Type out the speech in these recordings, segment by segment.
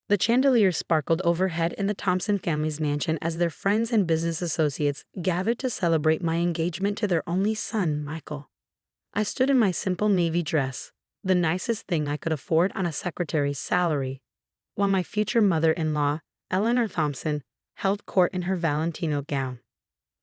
The chandelier sparkled overhead in the Thompson family's mansion as their friends and business associates gathered to celebrate my engagement to their only son, Michael. I stood in my simple navy dress, the nicest thing I could afford on a secretary's salary, while my future mother-in-law, Eleanor Thompson, held court in her Valentino gown.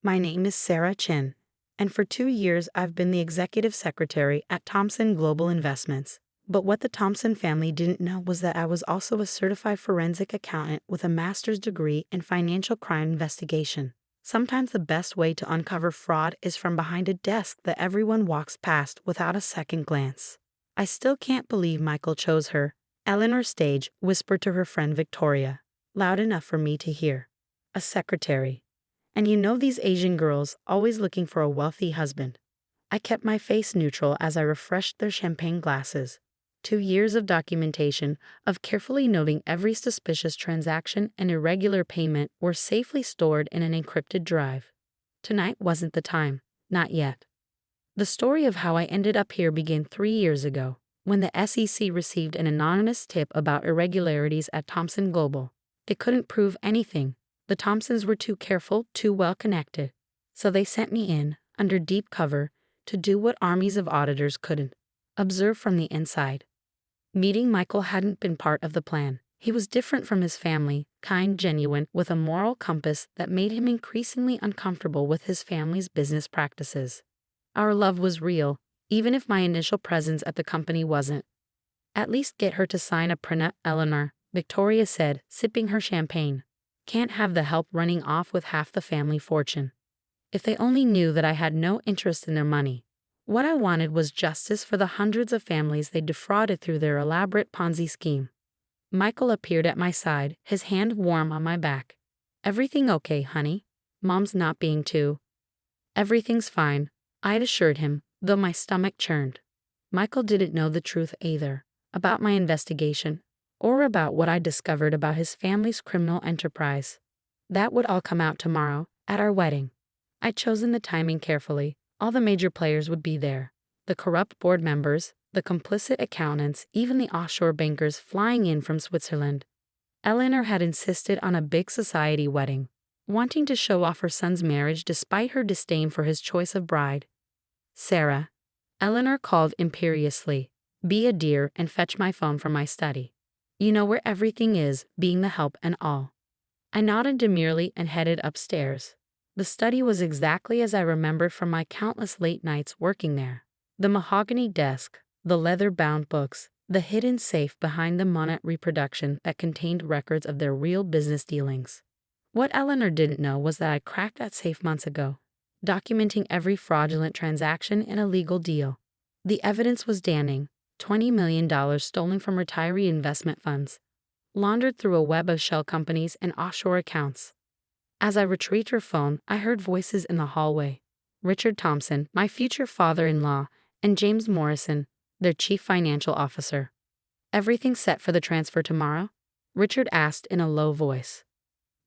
My name is Sarah Chen, and for 2 years I've been the executive secretary at Thompson Global Investments. But what the Thompson family didn't know was that I was also a certified forensic accountant with a master's degree in financial crime investigation. Sometimes the best way to uncover fraud is from behind a desk that everyone walks past without a second glance. I still can't believe Michael chose her, Eleanor Stage whispered to her friend Victoria, loud enough for me to hear. A secretary. And you know these Asian girls always looking for a wealthy husband. I kept my face neutral as I refreshed their champagne glasses. 2 years of documentation, of carefully noting every suspicious transaction and irregular payment were safely stored in an encrypted drive. Tonight wasn't the time, not yet. The story of how I ended up here began 3 years ago, when the SEC received an anonymous tip about irregularities at Thompson Global. They couldn't prove anything. The Thompsons were too careful, too well connected. So they sent me in, under deep cover, to do what armies of auditors couldn't: observe from the inside. Meeting Michael hadn't been part of the plan. He was different from his family, kind, genuine, with a moral compass that made him increasingly uncomfortable with his family's business practices. Our love was real, even if my initial presence at the company wasn't. At least get her to sign a prenup, Eleanor, Victoria said, sipping her champagne. Can't have the help running off with half the family fortune. If they only knew that I had no interest in their money. What I wanted was justice for the hundreds of families they defrauded through their elaborate Ponzi scheme. Michael appeared at my side, his hand warm on my back. Everything okay, honey? Mom's not being too. Everything's fine, I'd assured him, though my stomach churned. Michael didn't know the truth either, about my investigation, or about what I discovered about his family's criminal enterprise. That would all come out tomorrow, at our wedding. I'd chosen the timing carefully. All the major players would be there. The corrupt board members, the complicit accountants, even the offshore bankers flying in from Switzerland. Eleanor had insisted on a big society wedding, wanting to show off her son's marriage despite her disdain for his choice of bride. Sarah, Eleanor called imperiously, be a dear and fetch my phone from my study. You know where everything is, being the help and all. I nodded demurely and headed upstairs. The study was exactly as I remembered from my countless late nights working there. The mahogany desk, the leather-bound books, the hidden safe behind the Monet reproduction that contained records of their real business dealings. What Eleanor didn't know was that I cracked that safe months ago, documenting every fraudulent transaction and illegal deal. The evidence was damning: $20 million stolen from retiree investment funds, laundered through a web of shell companies and offshore accounts. As I retrieved her phone, I heard voices in the hallway. Richard Thompson, my future father-in-law, and James Morrison, their chief financial officer. Everything set for the transfer tomorrow? Richard asked in a low voice.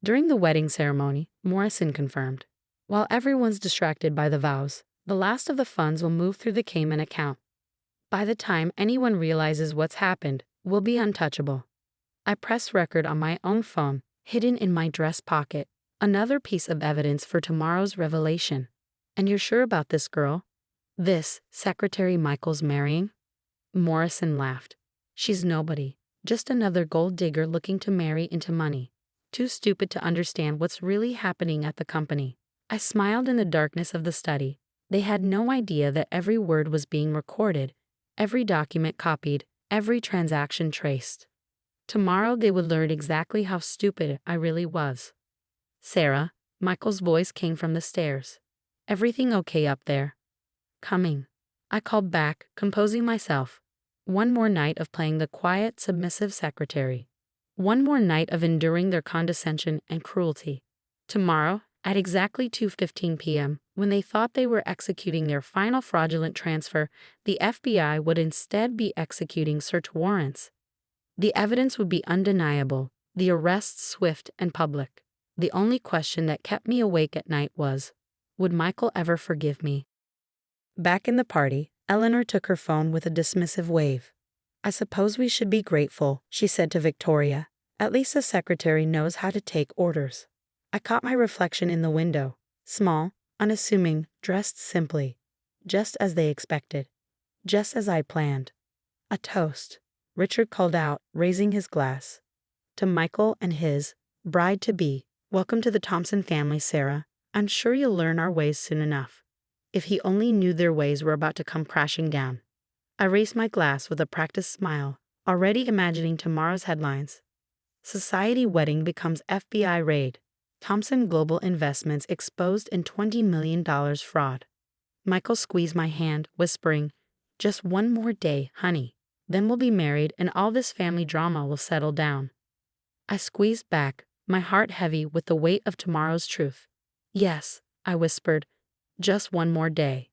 During the wedding ceremony, Morrison confirmed. While everyone's distracted by the vows, the last of the funds will move through the Cayman account. By the time anyone realizes what's happened, we'll be untouchable. I pressed record on my own phone, hidden in my dress pocket. Another piece of evidence for tomorrow's revelation. And you're sure about this girl? This Secretary Michael's marrying? Morrison laughed. She's nobody, just another gold digger looking to marry into money. Too stupid to understand what's really happening at the company. I smiled in the darkness of the study. They had no idea that every word was being recorded, every document copied, every transaction traced. Tomorrow they would learn exactly how stupid I really was. Sarah, Michael's voice came from the stairs. Everything okay up there? Coming. I called back, composing myself. One more night of playing the quiet, submissive secretary. One more night of enduring their condescension and cruelty. Tomorrow, at exactly 2:15 p.m., when they thought they were executing their final fraudulent transfer, the FBI would instead be executing search warrants. The evidence would be undeniable, the arrests swift and public. The only question that kept me awake at night was, would Michael ever forgive me? Back in the party, Eleanor took her phone with a dismissive wave. I suppose we should be grateful, she said to Victoria, At least the secretary knows how to take orders. I caught my reflection in the window, small, unassuming, dressed simply, just as they expected, just as I planned. A toast, Richard called out, raising his glass. To Michael and his bride-to-be. Welcome to the Thompson family, Sarah. I'm sure you'll learn our ways soon enough. If he only knew their ways were about to come crashing down. I raised my glass with a practiced smile, already imagining tomorrow's headlines. Society wedding becomes FBI raid. Thompson Global Investments exposed in $20 million fraud. Michael squeezed my hand, whispering, "Just one more day, honey. Then we'll be married and all this family drama will settle down." I squeezed back, my heart heavy with the weight of tomorrow's truth. "Yes," I whispered, "just one more day."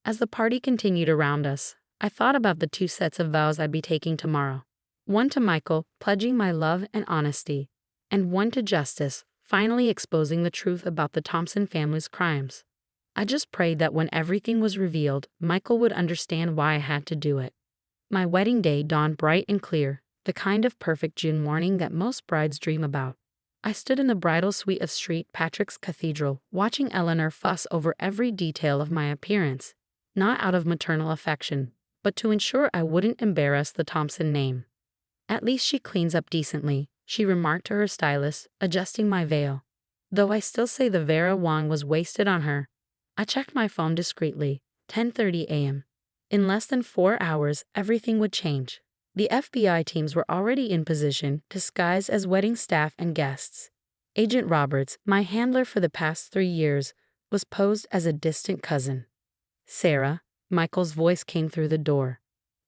As the party continued around us, I thought about the 2 sets of vows I'd be taking tomorrow. One to Michael, pledging my love and honesty, and one to justice, finally exposing the truth about the Thompson family's crimes. I just prayed that when everything was revealed, Michael would understand why I had to do it. My wedding day dawned bright and clear, the kind of perfect June morning that most brides dream about. I stood in the bridal suite of St. Patrick's Cathedral, watching Eleanor fuss over every detail of my appearance, not out of maternal affection, but to ensure I wouldn't embarrass the Thompson name. "At least she cleans up decently," she remarked to her stylist, adjusting my veil. Though I still say the Vera Wang was wasted on her. I checked my phone discreetly, 10:30 a.m. In less than 4 hours, everything would change. The FBI teams were already in position, disguised as wedding staff and guests. Agent Roberts, my handler for the past 3 years, was posed as a distant cousin. "Sarah," Michael's voice came through the door.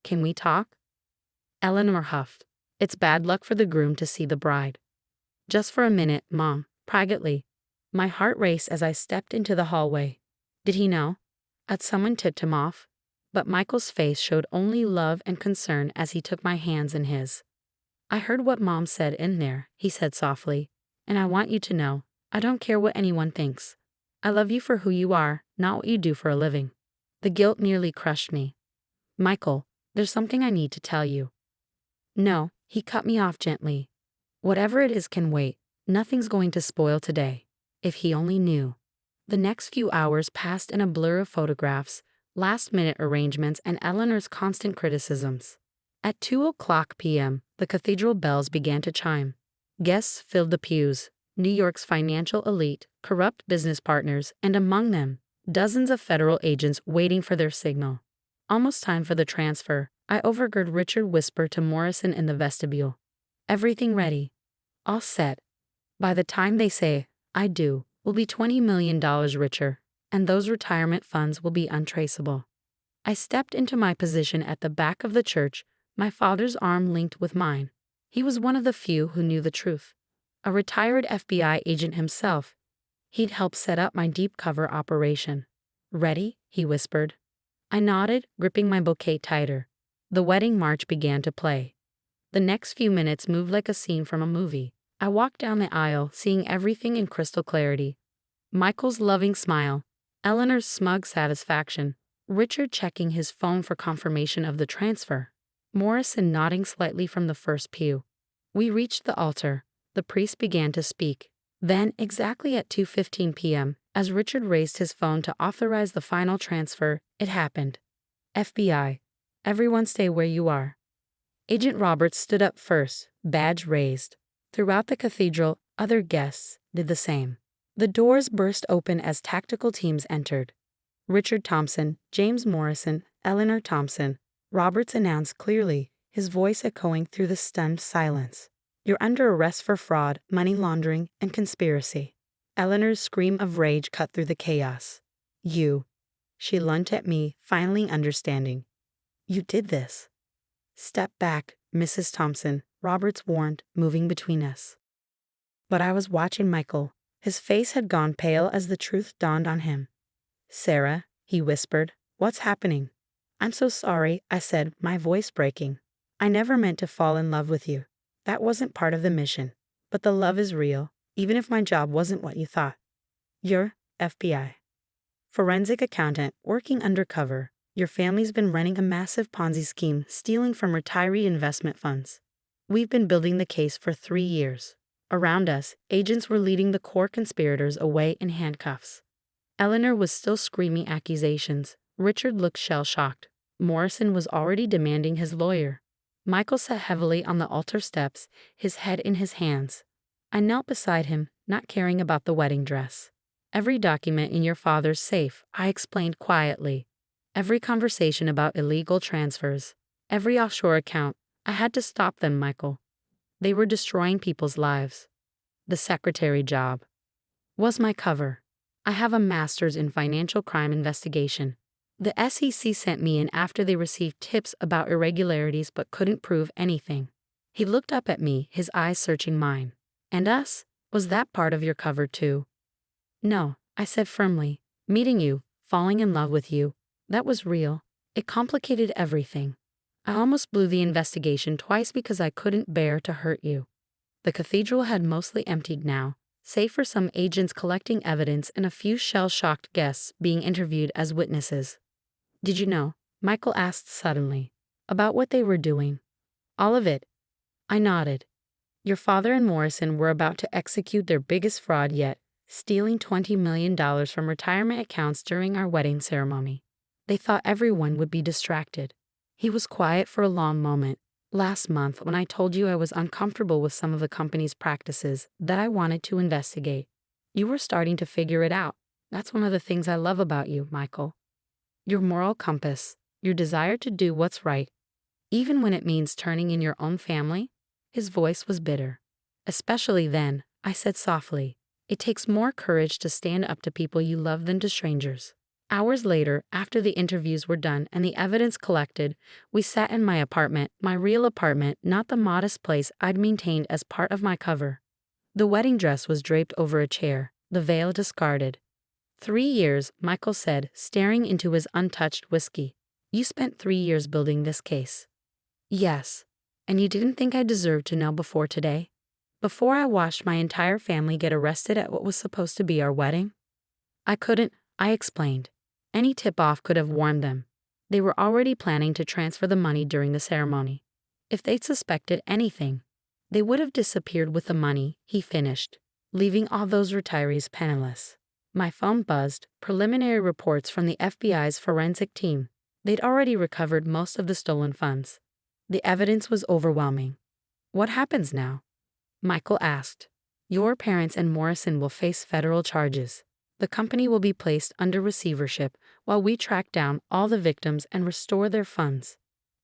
"Can we talk?" Eleanor huffed. "It's bad luck for the groom to see the bride." "Just for a minute, Mom, privately." My heart raced as I stepped into the hallway. Did he know? Had someone tipped him off? But Michael's face showed only love and concern as he took my hands in his. "I heard what Mom said in there," he said softly, "and I want you to know, I don't care what anyone thinks. I love you for who you are, not what you do for a living." The guilt nearly crushed me. "Michael, there's something I need to tell you." "No," he cut me off gently. "Whatever it is can wait. Nothing's going to spoil today." If he only knew. The next few hours passed in a blur of photographs, last-minute arrangements, and Eleanor's constant criticisms. At 2:00 p.m., the cathedral bells began to chime. Guests filled the pews, New York's financial elite, corrupt business partners, and among them, dozens of federal agents waiting for their signal. "Almost time for the transfer," I overheard Richard whisper to Morrison in the vestibule. "Everything ready. All set. By the time they say, 'I do,' we'll be $20 million richer, and those retirement funds will be untraceable." I stepped into my position at the back of the church, my father's arm linked with mine. He was one of the few who knew the truth. A retired FBI agent himself. He'd helped set up my deep cover operation. "Ready?" he whispered. I nodded, gripping my bouquet tighter. The wedding march began to play. The next few minutes moved like a scene from a movie. I walked down the aisle, seeing everything in crystal clarity. Michael's loving smile, Eleanor's smug satisfaction, Richard checking his phone for confirmation of the transfer, Morrison nodding slightly from the first pew. We reached the altar. The priest began to speak. Then, exactly at 2:15 p.m., as Richard raised his phone to authorize the final transfer, it happened. "FBI, everyone stay where you are." Agent Roberts stood up first, badge raised. Throughout the cathedral, other guests did the same. The doors burst open as tactical teams entered. Richard Thompson, James Morrison, Eleanor Thompson. Roberts announced clearly, his voice echoing through the stunned silence. "You're under arrest for fraud, money laundering, and conspiracy." Eleanor's scream of rage cut through the chaos. "You." She lunged at me, finally understanding. "You did this." "Step back, Mrs. Thompson," Roberts warned, moving between us. But I was watching Michael. His face had gone pale as the truth dawned on him. "Sarah," he whispered, "what's happening?" "I'm so sorry," I said, my voice breaking. "I never meant to fall in love with you. That wasn't part of the mission. But the love is real, even if my job wasn't what you thought. You're FBI. Forensic accountant, working undercover. Your family's been running a massive Ponzi scheme, stealing from retiree investment funds. We've been building the case for 3 years. Around us, agents were leading the core conspirators away in handcuffs. Eleanor was still screaming accusations. Richard looked shell-shocked. Morrison was already demanding his lawyer. Michael sat heavily on the altar steps, his head in his hands. I knelt beside him, not caring about the wedding dress. Every document in your father's safe, I explained quietly. Every conversation about illegal transfers. Every offshore account. I had to stop them, Michael. They were destroying people's lives. The secretary job was my cover. I have a master's in financial crime investigation. The SEC sent me in after they received tips about irregularities but couldn't prove anything. He looked up at me, his eyes searching mine. And us? Was that part of your cover too? No, I said firmly. Meeting you, falling in love with you, that was real. It complicated everything. I almost blew the investigation twice because I couldn't bear to hurt you. The cathedral had mostly emptied now, save for some agents collecting evidence and a few shell-shocked guests being interviewed as witnesses. Did you know, Michael asked suddenly, about what they were doing? All of it. I nodded. Your father and Morrison were about to execute their biggest fraud yet, stealing $20 million from retirement accounts during our wedding ceremony. They thought everyone would be distracted. He was quiet for a long moment. Last month, when I told you I was uncomfortable with some of the company's practices that I wanted to investigate, you were starting to figure it out. That's one of the things I love about you, Michael. Your moral compass, your desire to do what's right, even when it means turning in your own family. His voice was bitter. Especially then, I said softly, it takes more courage to stand up to people you love than to strangers. Hours later, after the interviews were done and the evidence collected, we sat in my apartment, my real apartment, not the modest place I'd maintained as part of my cover. The wedding dress was draped over a chair, the veil discarded. 3 years, Michael said, staring into his untouched whiskey. You spent 3 years building this case. Yes. And you didn't think I deserved to know before today? Before I watched my entire family get arrested at what was supposed to be our wedding? I couldn't, I explained. Any tip-off could have warned them. They were already planning to transfer the money during the ceremony. If they'd suspected anything, they would have disappeared with the money, he finished, leaving all those retirees penniless. My phone buzzed, preliminary reports from the FBI's forensic team. They'd already recovered most of the stolen funds. The evidence was overwhelming. What happens now? Michael asked. Your parents and Morrison will face federal charges. The company will be placed under receivership while we track down all the victims and restore their funds.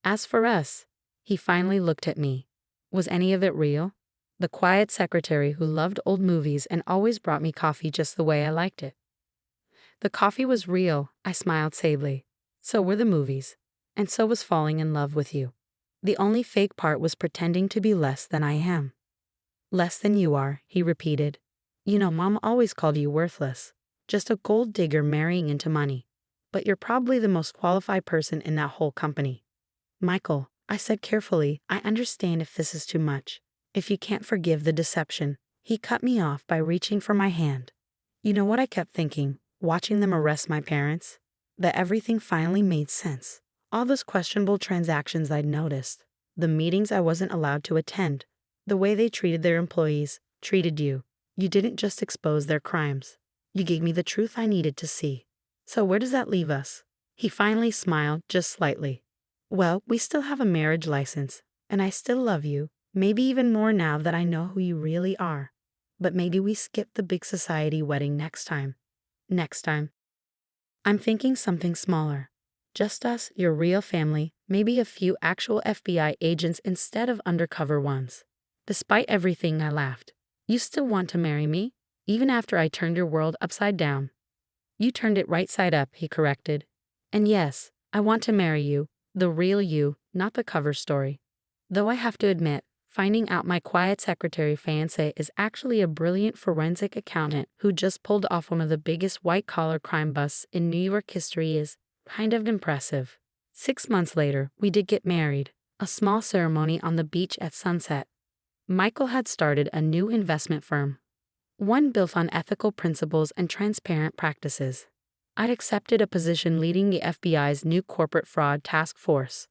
As for us, he finally looked at me. Was any of it real? The quiet secretary who loved old movies and always brought me coffee just the way I liked it. The coffee was real, I smiled sadly. So were the movies. And so was falling in love with you. The only fake part was pretending to be less than I am. Less than you are, he repeated. You know, Mom always called you worthless. Just a gold digger marrying into money. But you're probably the most qualified person in that whole company. Michael, I said carefully, I understand if this is too much. If you can't forgive the deception. He cut me off by reaching for my hand. You know what I kept thinking, watching them arrest my parents? That everything finally made sense. All those questionable transactions I'd noticed. The meetings I wasn't allowed to attend. The way they treated their employees, treated you. You didn't just expose their crimes. You gave me the truth I needed to see. So where does that leave us? He finally smiled, just slightly. Well, we still have a marriage license, and I still love you, maybe even more now that I know who you really are. But maybe we skip the big society wedding next time. Next time. I'm thinking something smaller. Just us, your real family, maybe a few actual FBI agents instead of undercover ones. Despite everything, I laughed. You still want to marry me? Even after I turned your world upside down. You turned it right side up, he corrected. And yes, I want to marry you, the real you, not the cover story. Though I have to admit, finding out my quiet secretary fiancé is actually a brilliant forensic accountant who just pulled off one of the biggest white-collar crime busts in New York history is kind of impressive. 6 months later, we did get married, a small ceremony on the beach at sunset. Michael had started a new investment firm. One built on ethical principles and transparent practices. I'd accepted a position leading the FBI's new corporate fraud task force.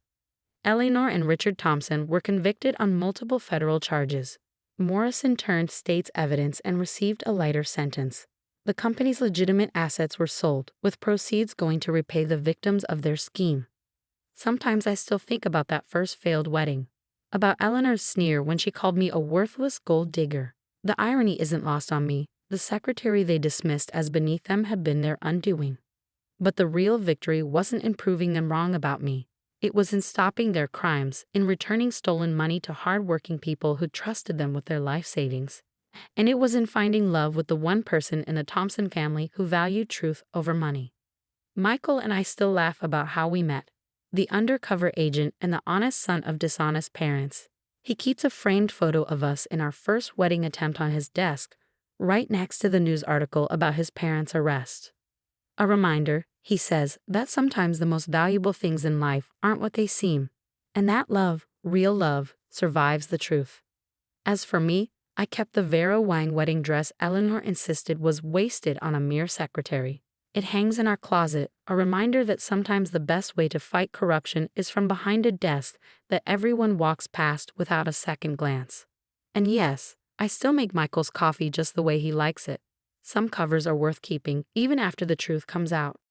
Eleanor and Richard Thompson were convicted on multiple federal charges. Morrison turned state's evidence and received a lighter sentence. The company's legitimate assets were sold, with proceeds going to repay the victims of their scheme. Sometimes I still think about that first failed wedding. About Eleanor's sneer when she called me a worthless gold digger. The irony isn't lost on me. The secretary they dismissed as beneath them had been their undoing. But the real victory wasn't in proving them wrong about me. It was in stopping their crimes, in returning stolen money to hard-working people who trusted them with their life savings. And it was in finding love with the one person in the Thompson family who valued truth over money. Michael and I still laugh about how we met. The undercover agent and the honest son of dishonest parents. He keeps a framed photo of us in our first wedding attempt on his desk, right next to the news article about his parents' arrest. A reminder, he says, that sometimes the most valuable things in life aren't what they seem, and that love, real love, survives the truth. As for me, I kept the Vera Wang wedding dress Eleanor insisted was wasted on a mere secretary. It hangs in our closet, a reminder that sometimes the best way to fight corruption is from behind a desk that everyone walks past without a second glance. And yes, I still make Michael's coffee just the way he likes it. Some covers are worth keeping, even after the truth comes out.